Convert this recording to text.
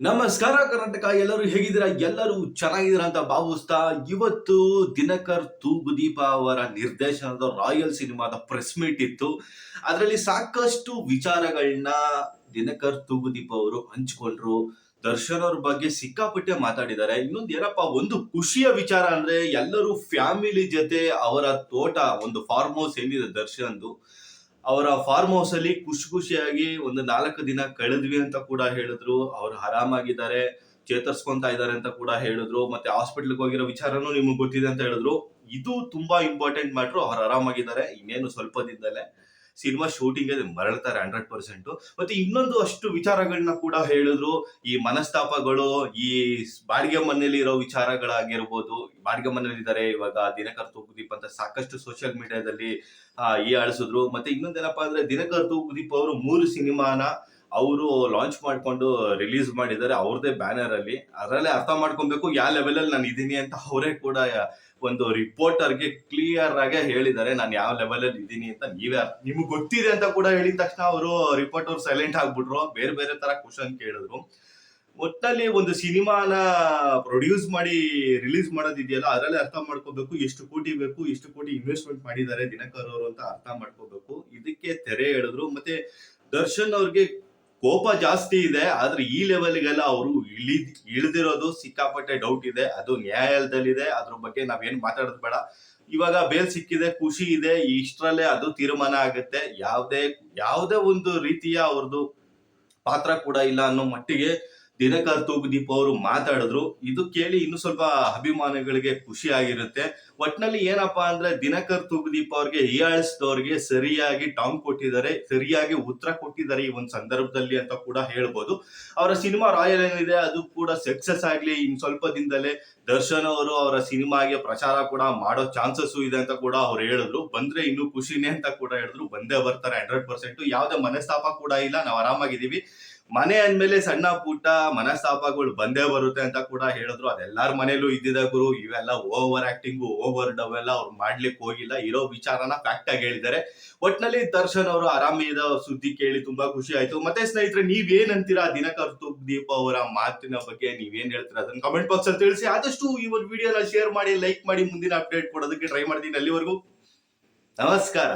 ನಮಸ್ಕಾರ ಕರ್ನಾಟಕ. ಎಲ್ಲರೂ ಹೇಗಿದ್ದೀರಾ? ಎಲ್ಲರೂ ಚೆನ್ನಾಗಿದ್ದೀರಾ ಅಂತ ಭಾವಿಸ್ತಾ ಇವತ್ತು ದಿನಕರ್ ತೂಗುದೀಪ ಅವರ ನಿರ್ದೇಶನದ ರಾಯಲ್ ಸಿನಿಮಾದ ಪ್ರೆಸ್ ಮೀಟ್ ಇತ್ತು. ಅದರಲ್ಲಿ ಸಾಕಷ್ಟು ವಿಚಾರಗಳನ್ನ ದಿನಕರ್ ತೂಗುದೀಪ ಅವರು ಹಂಚಿಕೊಂಡ್ರು. ದರ್ಶನ್ ಅವ್ರ ಬಗ್ಗೆ ಸಿಕ್ಕಾಪಟ್ಟೆ ಮಾತಾಡಿದ್ದಾರೆ. ಇನ್ನೊಂದು ಏನಪ್ಪಾ, ಒಂದು ಖುಷಿಯ ವಿಚಾರ ಅಂದ್ರೆ ಎಲ್ಲರೂ ಫ್ಯಾಮಿಲಿ ಜೊತೆ ಅವರ ತೋಟ, ಒಂದು ಫಾರ್ಮ್ ಹೌಸ್ ಏನಿದೆ ದರ್ಶನ್ದು, ಅವರ ಫಾರ್ಮ್ ಹೌಸ್ ಅಲ್ಲಿ ಖುಷಿ ಖುಷಿಯಾಗಿ ಒಂದು 4 ದಿನ ಕಳೆದ್ವಿ ಅಂತ ಕೂಡ ಹೇಳಿದ್ರು. ಅವ್ರು ಆರಾಮಾಗಿದ್ದಾರೆ, ಚೇತರಿಸ್ಕೊಂತ ಇದ್ದಾರೆ ಅಂತ ಕೂಡ ಹೇಳಿದ್ರು. ಮತ್ತೆ ಹಾಸ್ಪಿಟ್ಲ್ಗೆ ಹೋಗಿರೋ ವಿಚಾರನೂ ನಿಮ್ಗೆ ಗೊತ್ತಿದೆ ಅಂತ ಹೇಳಿದ್ರು. ಇದು ತುಂಬಾ ಇಂಪಾರ್ಟೆಂಟ್ ಮ್ಯಾಟ್ರು. ಅವ್ರು ಆರಾಮಾಗಿದ್ದಾರೆ. ಇನ್ನೇನು ಸ್ವಲ್ಪ ದಿನದಲ್ಲೇ ಸಿನಿಮಾ ಶೂಟಿಂಗ್ ಮರಳ್ತಾರೆ 100%. ಮತ್ತೆ ಇನ್ನೊಂದು ಅಷ್ಟು ವಿಚಾರಗಳನ್ನ ಕೂಡ ಹೇಳಿದ್ರು. ಈ ಮನಸ್ತಾಪಗಳು, ಈ ಬಾಡಿಗೆ ಮನೇಲಿ ಇರೋ ವಿಚಾರಗಳಾಗಿರ್ಬೋದು. ಬಾಡಿಗೆ ಮನೇಲಿ ಇದ್ದಾರೆ ಇವಾಗ ದಿನಕರ್ ತೂಗುದೀಪ್ ಅಂತ ಸಾಕಷ್ಟು ಸೋಷಿಯಲ್ ಮೀಡಿಯಾದಲ್ಲಿ ಹೀಯಾಳಿಸಿದ್ರು. ಮತ್ತೆ ಇನ್ನೊಂದೇನಪ್ಪಾ ಅಂದ್ರೆ, ದಿನಕರ್ ತೂಗುದೀಪ್ ಅವರು 3 ಸಿನಿಮಾನ ಅವರು ಲಾಂಚ್ ಮಾಡ್ಕೊಂಡು ರಿಲೀಸ್ ಮಾಡಿದ್ದಾರೆ ಅವ್ರದೇ ಬ್ಯಾನರ್ ಅಲ್ಲಿ. ಅದರಲ್ಲೇ ಅರ್ಥ ಮಾಡ್ಕೊಬೇಕು ಯಾವ ಲೆವೆಲ್ ಅಲ್ಲಿ ನಾನು ಇದೀನಿ ಅಂತ. ಅವರೇ ಕೂಡ ಒಂದು ರಿಪೋರ್ಟರ್ಗೆ ಕ್ಲಿಯರ್ ಆಗಿ ಹೇಳಿದ್ದಾರೆ, ನಾನು ಯಾವ ಲೆವೆಲ್ ಅಲ್ಲಿ ಇದ್ದೀನಿ ಅಂತ. ನಿಮ್ಗೆ ಗೊತ್ತಿದೆ ಅಂತ ಕೂಡ ಹೇಳಿದ ತಕ್ಷಣ ಅವರು ರಿಪೋರ್ಟರ್ ಸೈಲೆಂಟ್ ಆಗ್ಬಿಟ್ರು. ಬೇರೆ ಬೇರೆ ತರ ಕ್ವಶನ್ ಕೇಳಿದ್ರು. ಒಟ್ಟಲ್ಲಿ ಒಂದು ಸಿನಿಮಾನ ಪ್ರೊಡ್ಯೂಸ್ ಮಾಡಿ ರಿಲೀಸ್ ಮಾಡೋದಿದೆಯಲ್ಲ, ಅದರಲ್ಲೇ ಅರ್ಥ ಮಾಡ್ಕೋಬೇಕು ಎಷ್ಟು ಕೋಟಿ ಬೇಕು, ಎಷ್ಟು ಕೋಟಿ ಇನ್ವೆಸ್ಟ್ಮೆಂಟ್ ಮಾಡಿದ್ದಾರೆ ದಿನಕರ್ ಅವರು ಅಂತ ಅರ್ಥ ಮಾಡ್ಕೋಬೇಕು. ಇದಕ್ಕೆ ತೆರೆ ಎಳೆದ್ರು. ಮತ್ತೆ ದರ್ಶನ್ ಅವ್ರಿಗೆ ಕೋಪ ಜಾಸ್ತಿ ಇದೆ, ಆದ್ರೆ ಈ ಲೆವೆಲ್ಗೆಲ್ಲ ಅವರು ಇಳಿದಿರೋದು ಸಿಕ್ಕಾಪಟ್ಟೆ ಡೌಟ್ ಇದೆ. ಅದು ನ್ಯಾಯಾಲಯದಲ್ಲಿದೆ, ಅದ್ರ ಬಗ್ಗೆ ನಾವೇನ್ ಮಾತಾಡೋದು ಬೇಡ. ಇವಾಗ ಬೇಲ್ ಸಿಕ್ಕಿದೆ, ಖುಷಿ ಇದೆ, ಇಷ್ಟರಲ್ಲೇ ಅದು ತೀರ್ಮಾನ ಆಗುತ್ತೆ. ಯಾವುದೇ ಒಂದು ರೀತಿಯ ಅವ್ರದ್ದು ಪಾತ್ರ ಕೂಡ ಇಲ್ಲ ಅನ್ನೋ ಮಟ್ಟಿಗೆ ದಿನಕರ್ ತೂಗುದೀಪ್ ಅವರು ಮಾತಾಡಿದ್ರು. ಇದು ಕೇಳಿ ಇನ್ನು ಸ್ವಲ್ಪ ಅಭಿಮಾನಿಗಳಿಗೆ ಖುಷಿ ಆಗಿರುತ್ತೆ. ಒಟ್ನಲ್ಲಿ ಏನಪ್ಪಾ ಅಂದ್ರೆ, ದಿನಕರ್ ತೂಗುದೀಪ್ ಅವ್ರಿಗೆ ಹೀಯಾಳಿಸಿದವ್ರಿಗೆ ಸರಿಯಾಗಿ ಟಾಂಗ್ ಕೊಟ್ಟಿದ್ದಾರೆ, ಸರಿಯಾಗಿ ಉತ್ತರ ಕೊಟ್ಟಿದ್ದಾರೆ ಈ ಒಂದು ಸಂದರ್ಭದಲ್ಲಿ ಅಂತ ಕೂಡ ಹೇಳ್ಬೋದು. ಅವರ ಸಿನಿಮಾ ರಾಯಲ್ ಏನಿದೆ ಅದು ಕೂಡ ಸಕ್ಸಸ್ ಆಗ್ಲಿ. ಇನ್ ಸ್ವಲ್ಪ ದಿನದಲ್ಲೇ ದರ್ಶನ್ ಅವರು ಅವರ ಸಿನಿಮಾಗೆ ಪ್ರಚಾರ ಕೂಡ ಮಾಡೋ ಚಾನ್ಸಸ್ ಇದೆ ಅಂತ ಕೂಡ ಅವ್ರು ಹೇಳಿದ್ರು. ಬಂದ್ರೆ ಇನ್ನು ಖುಷಿನೇ ಅಂತ ಕೂಡ ಹೇಳಿದ್ರು. ಬಂದೇ ಬರ್ತಾರೆ 100%. ಯಾವ್ದೇ ಮನಸ್ತಾಪ ಕೂಡ ಇಲ್ಲ, ನಾವು ಆರಾಮಾಗಿದ್ದೀವಿ. ಮನೆ ಅಂದ್ಮೇಲೆ ಸಣ್ಣ ಪುಟ್ಟ ಮನಸ್ತಾಪಗಳು ಬಂದೇ ಬರುತ್ತೆ ಅಂತ ಕೂಡ ಹೇಳಿದ್ರು. ಅದೆಲ್ಲಾರ ಮನೇಲೂ ಇದ್ದಿದೆ ಗುರು. ಇವೆಲ್ಲ ಓವರ್ ಆಕ್ಟಿಂಗು, ಓವರ್ ಡವ್ ಎಲ್ಲ ಅವ್ರು ಮಾಡ್ಲಿಕ್ಕೆ ಹೋಗಿಲ್ಲ. ಇರೋ ವಿಚಾರನ ಫ್ಯಾಕ್ಟ್ ಆಗಿ ಹೇಳಿದ್ದಾರೆ. ಒಟ್ನಲ್ಲಿ ದರ್ಶನ್ ಅವರು ಆರಾಮಿದ ಸುದ್ದಿ ಕೇಳಿ ತುಂಬಾ ಖುಷಿ ಆಯ್ತು. ಮತ್ತೆ ಸ್ನೇಹಿತರೆ, ನೀವೇನ್ ಅಂತೀರಾ ದಿನಕರ್ ತೂಗುದೀಪ್ ಅವರ ಮಾತಿನ ಬಗ್ಗೆ? ನೀವೇನ್ ಹೇಳ್ತೀರಾ ಅದನ್ನ ಕಮೆಂಟ್ ಬಾಕ್ಸ್ ಅಲ್ಲಿ ತಿಳಿಸಿ. ಆದಷ್ಟು ಈ ಒಂದು ವಿಡಿಯೋನ ಶೇರ್ ಮಾಡಿ, ಲೈಕ್ ಮಾಡಿ. ಮುಂದಿನ ಅಪ್ಡೇಟ್ ಕೊಡೋದಕ್ಕೆ ಟ್ರೈ ಮಾಡ್ತೀನಿ. ಅಲ್ಲಿವರೆಗೂ ನಮಸ್ಕಾರ.